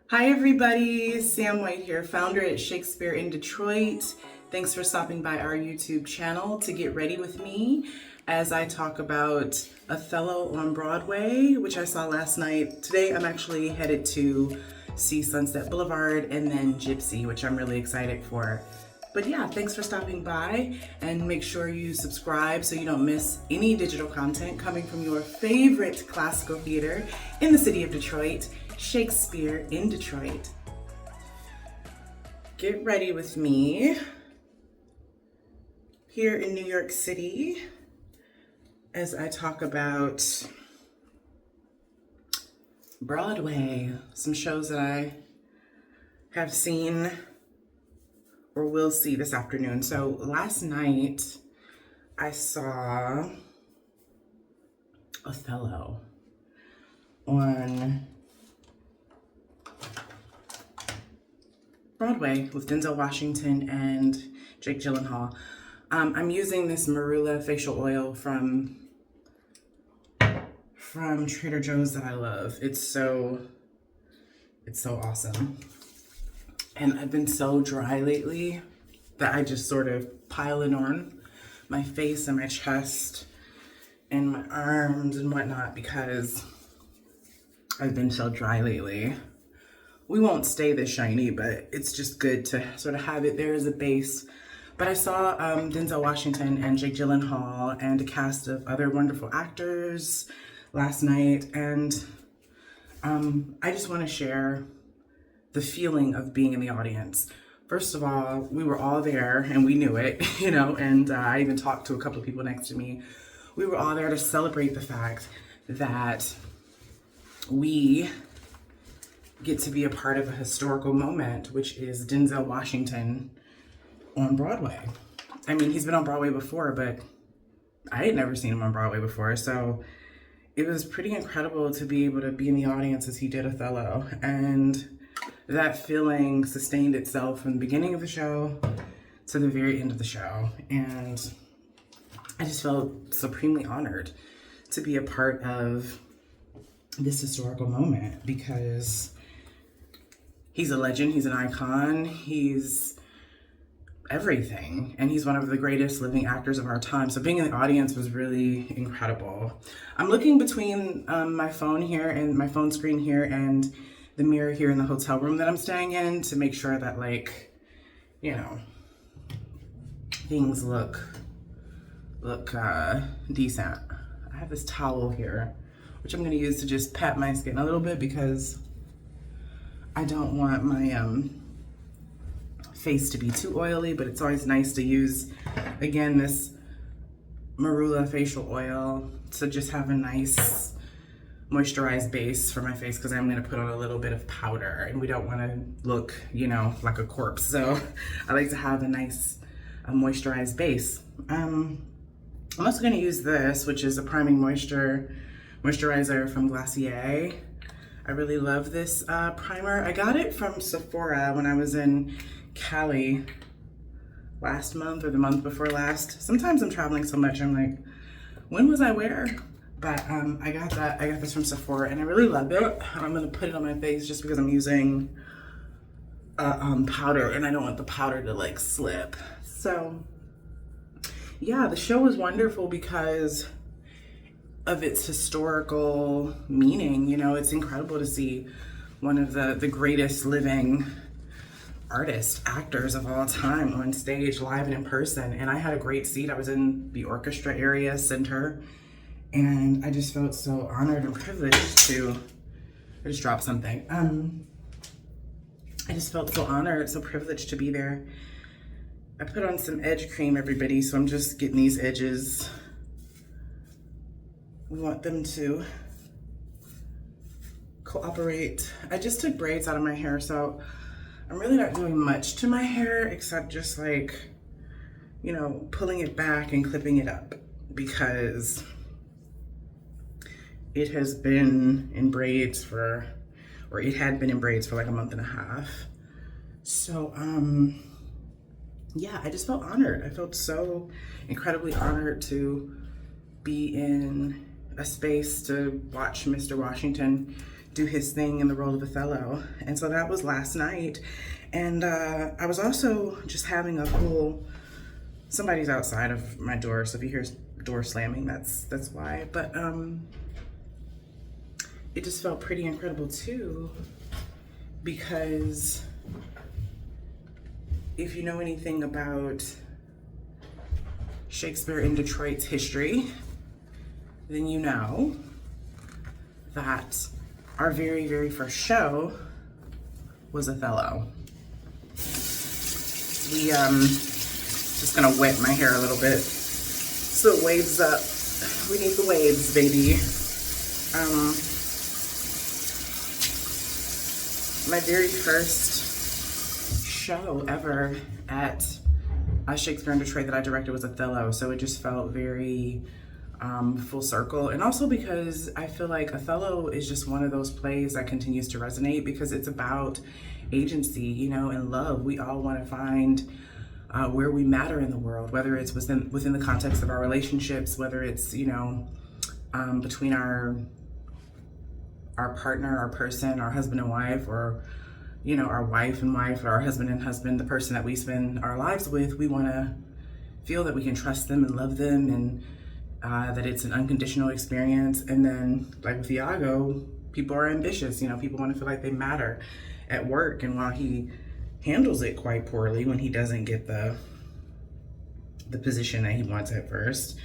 Hi everybody, Sam White here, founder at Shakespeare in Detroit. Thanks for stopping by our YouTube channel to get ready with me as I talk about Othello on Broadway, which I saw last night. Today I'm actually headed to see Sunset Boulevard and then Gypsy, which I'm really excited for. But yeah, thanks for stopping by, and make sure you subscribe so you don't miss any digital content coming from your favorite classical theater in the city of Detroit, Shakespeare in Detroit. Get ready with me here in New York City as I talk about Broadway, some shows that I have seen or will see this afternoon. So last night I saw Othello on Broadway with Denzel Washington and Jake Gyllenhaal. I'm using this marula facial oil from Trader Joe's that I love. It's so awesome. And I've been so dry lately that I just sort of pile it on my face and my chest and my arms and whatnot because I've been so dry lately. We won't stay this shiny, but it's just good to sort of have it there as a base. But I saw Denzel Washington and Jake Gyllenhaal and a cast of other wonderful actors last night. And I just want to share the feeling of being in the audience. First of all, we were all there and we knew it, and I even talked to a couple of people next to me. We were all there to celebrate the fact that we get to be a part of a historical moment, which is Denzel Washington on Broadway. I mean, he's been on Broadway before, but I had never seen him on Broadway before. So it was pretty incredible to be able to be in the audience as he did Othello. And that feeling sustained itself from the beginning of the show to the very end of the show. And I just felt supremely honored to be a part of this historical moment because he's a legend, he's an icon, he's everything, and he's one of the greatest living actors of our time. So being in the audience was really incredible. I'm looking between my phone here and my phone screen here and the mirror here in the hotel room that I'm staying in to make sure that, things look decent. I have this towel here, which I'm gonna use to just pat my skin a little bit because I don't want my face to be too oily, but it's always nice to use, again, this marula facial oil to just have a nice moisturized base for my face because I'm gonna put on a little bit of powder and we don't wanna look, like a corpse. So I like to have a nice moisturized base. I'm also gonna use this, which is a priming moisturizer from Glacier. I really love this primer. I got it from Sephora when I was in Cali last month or the month before last. Sometimes I'm traveling so much, I'm like, when was I where? But I got this from Sephora and I really love it. I'm gonna put it on my face just because I'm using powder and I don't want the powder to slip. So yeah, the show was wonderful because of its historical meaning. It's incredible to see one of the greatest living artists, actors of all time on stage, live and in person. And I had a great seat. I was in the orchestra area center. And I just felt so honored and privileged to, I just dropped something. I just felt so honored, so privileged to be there. I put on some edge cream, everybody, so I'm just getting these edges. We want them to cooperate. I just took braids out of my hair, so I'm really not doing much to my hair except just pulling it back and clipping it up because it has been in braids it had been in braids for a month and a half. So, yeah, I just felt honored. I felt so incredibly honored to be in a space to watch Mr. Washington do his thing in the role of Othello. And so that was last night. And I was also just having a cool, somebody's outside of my door, so if you hear door slamming, that's why. But it just felt pretty incredible too, because if you know anything about Shakespeare in Detroit's history, then you know that our very, very first show was Othello. We, just gonna wet my hair a little bit so it waves up. We need the waves, baby. My very first show ever at Shakespeare in Detroit that I directed was Othello, so it just felt very full circle. And also because I feel like Othello is just one of those plays that continues to resonate because it's about agency, you know, and love. We all want to find where we matter in the world, whether it's within the context of our relationships, whether it's, you know, between our partner, our person, our husband and wife, or, you know, our wife and wife, or our husband and husband, the person that we spend our lives with. We want to feel that we can trust them and love them, and that it's an unconditional experience. And then, like with Iago, people are ambitious, you know, people want to feel like they matter at work. And while he handles it quite poorly when he doesn't get the position that he wants at first,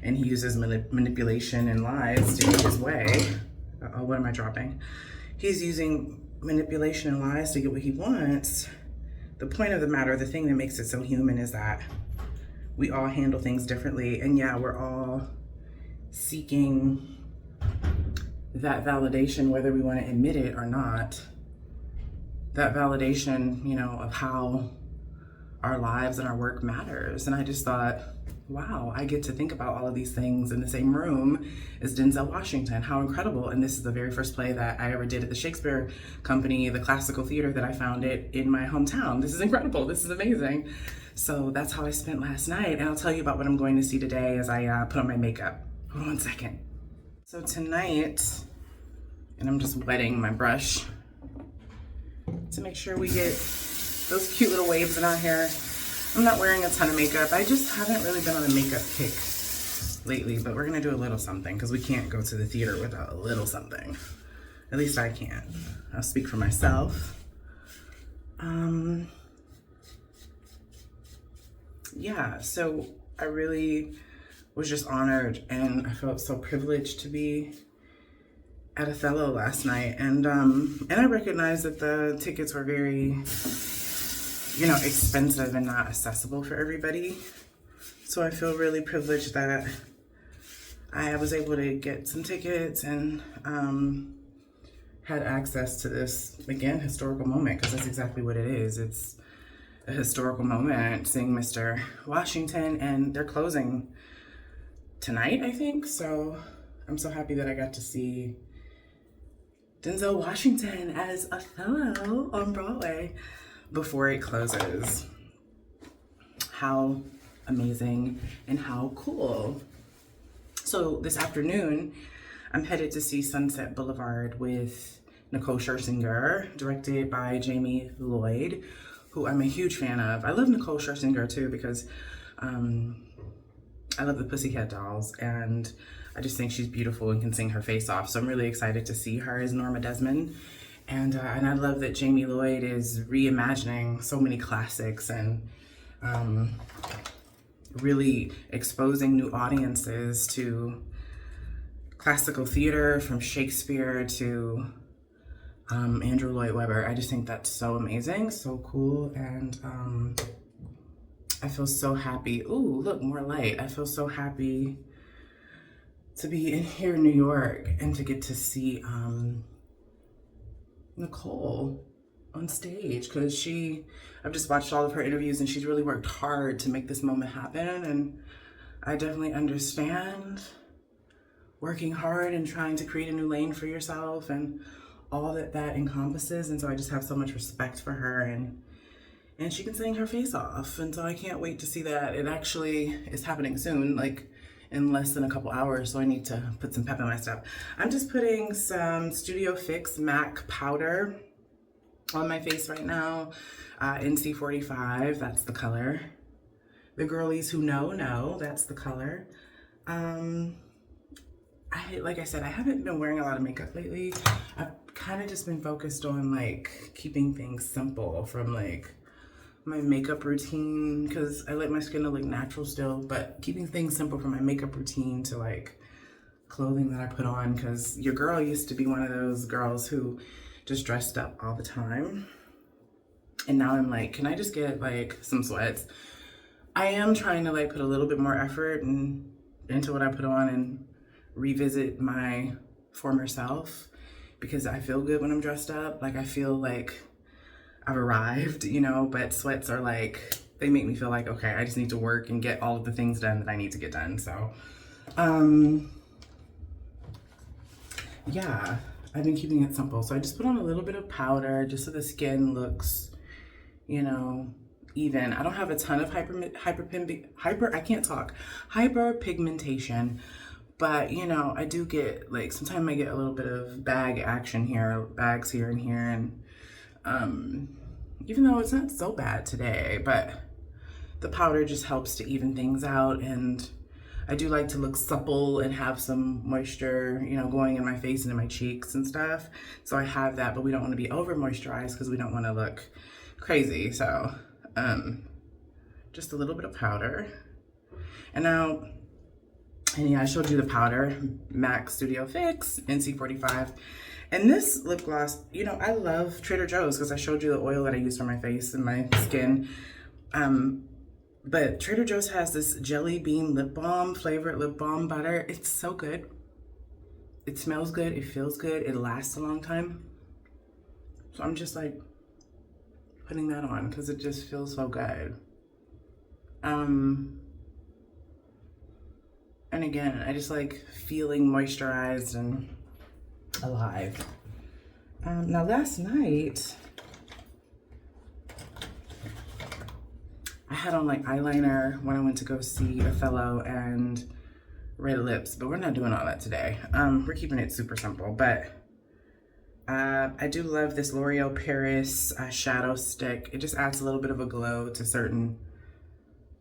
and he uses manipulation and lies to get his way. Oh, what am I dropping? He's using manipulation and lies to get what he wants. The point of the matter, the thing that makes it so human, is that we all handle things differently. And yeah, we're all seeking that validation, whether we want to admit it or not. That validation, you know, of how our lives and our work matters. And I just thought, wow, I get to think about all of these things in the same room as Denzel Washington. How incredible. And this is the very first play that I ever did at the Shakespeare Company, the classical theater that I founded in my hometown. This is incredible. This is amazing. So that's how I spent last night. And I'll tell you about what I'm going to see today as I put on my makeup. Hold on 1 second. So tonight, and I'm just wetting my brush to make sure we get those cute little waves in our hair. I'm not wearing a ton of makeup. I just haven't really been on a makeup kick lately, but we're gonna do a little something because we can't go to the theater without a little something. At least I can't. I'll speak for myself. Yeah, so I really was just honored, and I felt so privileged to be at Othello last night. And I recognized that the tickets were very, you know, expensive and not accessible for everybody. So I feel really privileged that I was able to get some tickets and had access to this, again, historical moment, because that's exactly what it is. It's a historical moment, seeing Mr. Washington, and they're closing tonight, I think. So I'm so happy that I got to see Denzel Washington as Othello on Broadway before it closes. How amazing and how cool. So this afternoon, I'm headed to see Sunset Boulevard with Nicole Scherzinger, directed by Jamie Lloyd, who I'm a huge fan of. I love Nicole Scherzinger too because I love the Pussycat Dolls, and I just think she's beautiful and can sing her face off. So I'm really excited to see her as Norma Desmond. And I love that Jamie Lloyd is reimagining so many classics and really exposing new audiences to classical theater, from Shakespeare to Andrew Lloyd Webber. I just think that's so amazing, so cool, and I feel so happy. Ooh, look, more light. I feel so happy to be in here in New York and to get to see Nicole on stage, because I've just watched all of her interviews and she's really worked hard to make this moment happen, and I definitely understand working hard and trying to create a new lane for yourself and all that encompasses. And so I just have so much respect for her, and she can sing her face off, and so I can't wait to see that. It actually is happening soon, like in less than a couple hours, so I need to put some pep in my step. I'm just putting some Studio Fix MAC powder on my face right now. NC45, that's the color. The girlies who know, that's the color. Like I said, I haven't been wearing a lot of makeup lately. I've kind of just been focused on like keeping things simple from like my makeup routine, because I like my skin to look natural still, but keeping things simple from my makeup routine to like clothing that I put on, because your girl used to be one of those girls who just dressed up all the time. And now I'm like, can I just get like some sweats? I am trying to like put a little bit more effort into what I put on and revisit my former self, because I feel good when I'm dressed up. Like I feel like I've arrived, you know, but sweats are like, they make me feel like, okay, I just need to work and get all of the things done that I need to get done. So, yeah, I've been keeping it simple. So I just put on a little bit of powder just so the skin looks, you know, even. I don't have a ton of hyperpigmentation, but you know, I do get like, sometimes I get a little bit of bag action here, bags here and here, and even though it's not so bad today, but the powder just helps to even things out. And I do like to look supple and have some moisture, you know, going in my face and in my cheeks and stuff. So I have that, but we don't want to be over moisturized because we don't want to look crazy. So just a little bit of powder. And now, and yeah, I showed you the powder, MAC Studio Fix, NC45. And this lip gloss, you know, I love Trader Joe's because I showed you the oil that I use for my face and my skin. But Trader Joe's has this jelly bean lip balm, flavored lip balm butter. It's so good. It smells good, it feels good, it lasts a long time. So I'm just like putting that on because it just feels so good. And again, I just like feeling moisturized and alive. Now last night, I had on like eyeliner when I went to go see Othello and red lips, but we're not doing all that today. We're keeping it super simple, but I do love this L'Oreal Paris shadow stick. It just adds a little bit of a glow to certain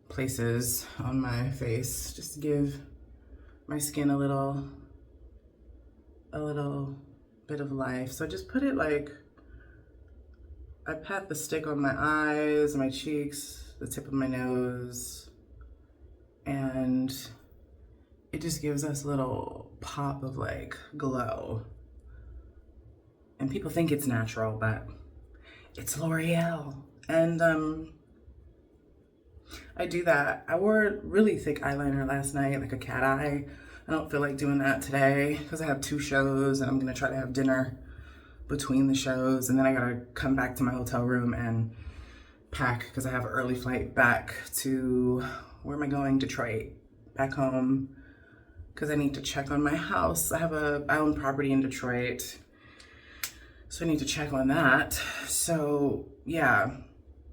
places on my face, just to give my skin a little bit of life. So I just put it like, I pat the stick on my eyes, my cheeks, the tip of my nose, and it just gives us a little pop of like glow. And people think it's natural, but it's L'Oreal. And I do that. I wore really thick eyeliner last night, like a cat eye. I don't feel like doing that today because I have 2 shows and I'm gonna try to have dinner between the shows, and then I gotta come back to my hotel room and pack because I have an early flight back to, where am I going? Detroit, back home, because I need to check on my house. I own property in Detroit, so I need to check on that. So yeah,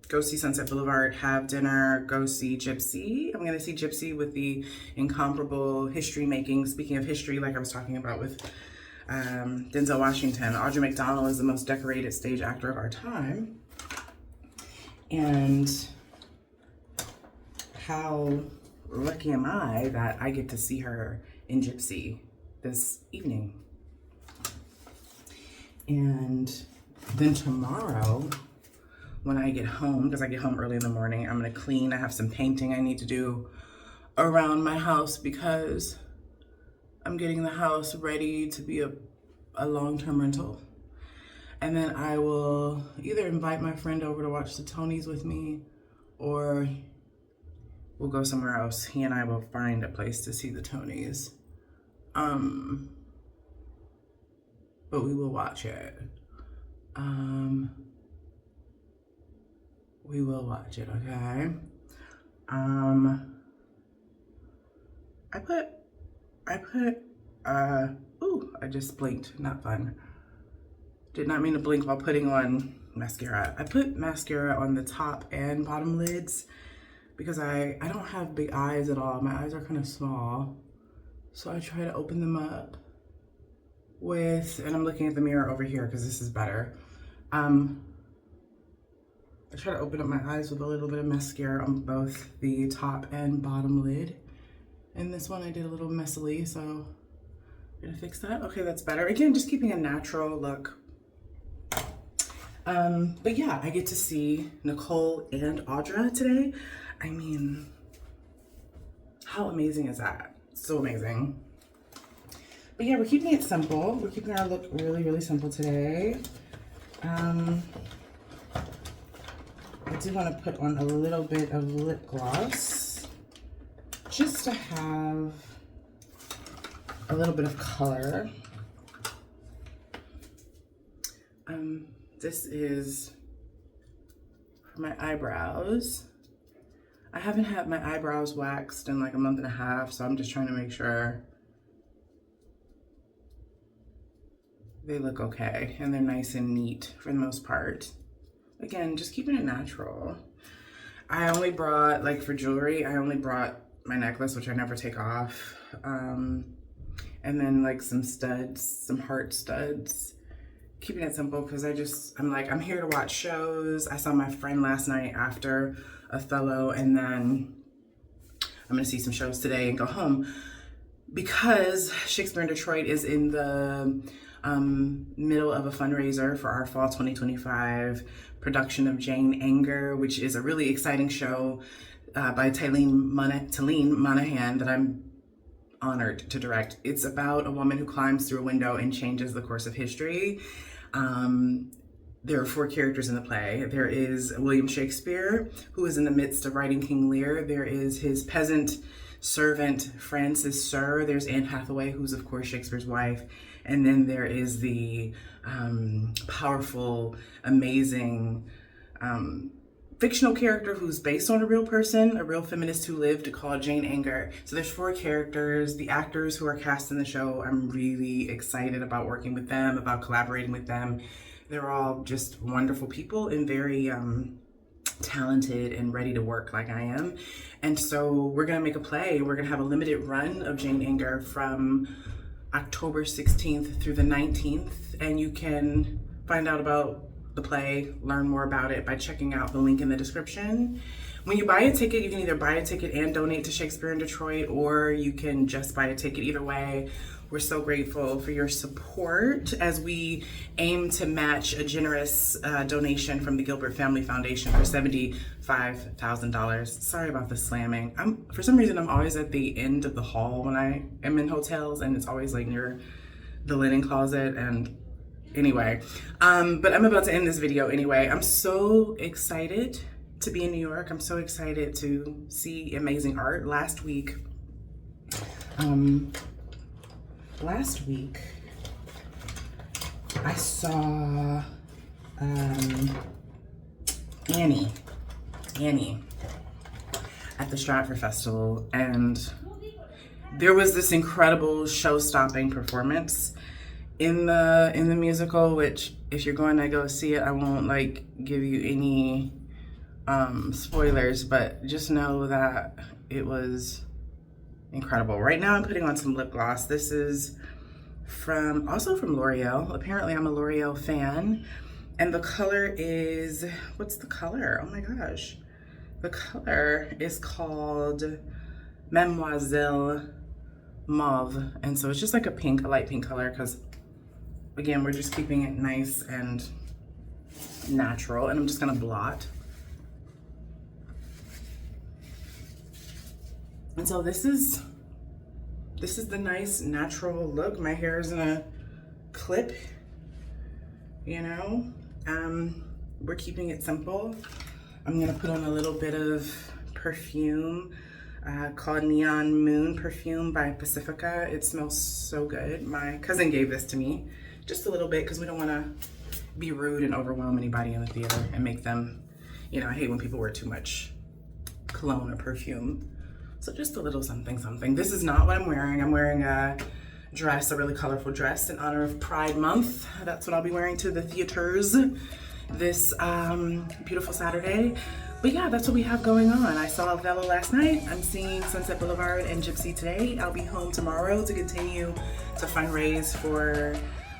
go see Sunset Boulevard, have dinner, go see Gypsy. I'm gonna see Gypsy with the incomparable history making. Speaking of history, like I was talking about with Denzel Washington, Audra McDonald is the most decorated stage actor of our time. And how lucky am I that I get to see her in Gypsy this evening. And then tomorrow, when I get home, because I get home early in the morning, I'm gonna clean. I have some painting I need to do around my house because I'm getting the house ready to be a long-term rental. And then I will either invite my friend over to watch the Tonys with me, or we'll go somewhere else. He and I will find a place to see the Tonys. But we will watch it. We will watch it, okay? I just blinked, not fun. Did not mean to blink while putting on mascara. I put mascara on the top and bottom lids because I don't have big eyes at all. My eyes are kind of small. So I try to open them up with, and I'm looking at the mirror over here because this is better. I try to open up my eyes with a little bit of mascara on both the top and bottom lid. And this one I did a little messily, so I'm gonna fix that. Okay, that's better. Again, just keeping a natural look. But yeah, I get to see Nicole and Audra today. I mean, how amazing is that? So amazing. But yeah, we're keeping it simple. We're keeping our look really, really simple today. I do want to put on a little bit of lip gloss just to have a little bit of color. This is for my eyebrows. I haven't had my eyebrows waxed in like a month and a half, so I'm just trying to make sure they look okay and they're nice and neat for the most part. Again, just keeping it natural. I only brought, like for jewelry, I only brought my necklace, which I never take off. And then like some studs, some heart studs. Keeping it simple because I'm here to watch shows. I saw my friend last night after Othello, and then I'm gonna see some shows today and go home. Because Shakespeare in Detroit is in the middle of a fundraiser for our fall 2025 production of Jane Eyre, which is a really exciting show by Talene Monahon that I'm honored to direct. It's about a woman who climbs through a window and changes the course of history. There are 4 characters in the play. There is William Shakespeare, who is in the midst of writing King Lear. There is his peasant servant, Francis Sir. There's Anne Hathaway, who's of course Shakespeare's wife. And then there is the powerful, amazing fictional character who's based on a real person, a real feminist who lived, called Jane Eyre. So there's 4 characters. The actors who are cast in the show, I'm really excited about working with them, about collaborating with them. They're all just wonderful people and very talented and ready to work like I am. And so we're gonna make a play. We're gonna have a limited run of Jane Eyre from October 16th through the 19th. And you can find out about the play, learn more about it by checking out the link in the description. When you buy a ticket, you can either buy a ticket and donate to Shakespeare in Detroit, or you can just buy a ticket. Either way, we're so grateful for your support as we aim to match a generous donation from the Gilbert Family Foundation for $75,000. Sorry about the slamming. For some reason, I'm always at the end of the hall when I am in hotels, and it's always like near the linen closet. And anyway, but I'm about to end this video anyway. I'm so excited to be in New York. I'm so excited to see amazing art. Last week, I saw Annie at the Stratford Festival, and there was this incredible show-stopping performance in the musical, which if you're going to go see it, I won't like give you any spoilers, but just know that it was incredible. Right now I'm putting on some lip gloss. This is also from L'Oreal. Apparently I'm a L'Oreal fan. And the color is, what's the color? Oh my gosh. The color is called Mademoiselle Mauve. And so it's just like a light pink color, because again, we're just keeping it nice and natural. And I'm just gonna blot. And so this is the nice natural look. My hair is in a clip, you know. We're keeping it simple. I'm gonna put on a little bit of perfume called Neon Moon perfume by Pacifica. It smells so good. My cousin gave this to me, just a little bit, because we don't want to be rude and overwhelm anybody in the theater and make them, you know, I hate when people wear too much cologne or perfume. So just a little something, something. This is not what I'm wearing. I'm wearing a dress, a really colorful dress in honor of Pride Month. That's what I'll be wearing to the theaters this beautiful Saturday. But yeah, that's what we have going on. I saw Othello last night. I'm seeing Sunset Boulevard and Gypsy today. I'll be home tomorrow to continue to fundraise for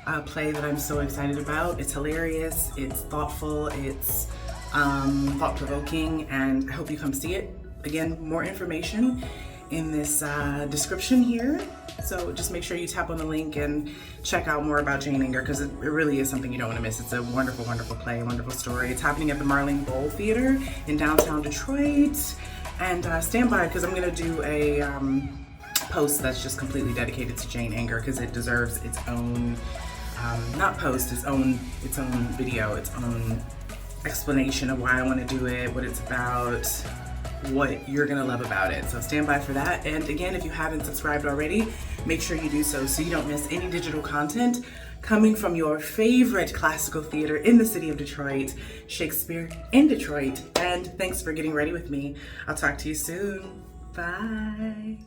a play that I'm so excited about. It's hilarious, it's thoughtful, it's thought-provoking, and I hope you come see it. Again, more information in this description here. So just make sure you tap on the link and check out more about Jane Eyre, because it really is something you don't want to miss. It's a wonderful, wonderful play, a wonderful story. It's happening at the Marlene Bowl Theater in downtown Detroit. And stand by, because I'm going to do a post that's just completely dedicated to Jane Eyre, because it deserves its own, not post, its own video, its own explanation of why I want to do it, what it's about, what you're gonna love about it. So stand by for that. And again, if you haven't subscribed already, make sure you do so you don't miss any digital content coming from your favorite classical theater in the city of Detroit, Shakespeare in Detroit. And thanks for getting ready with me. I'll talk to you soon. Bye.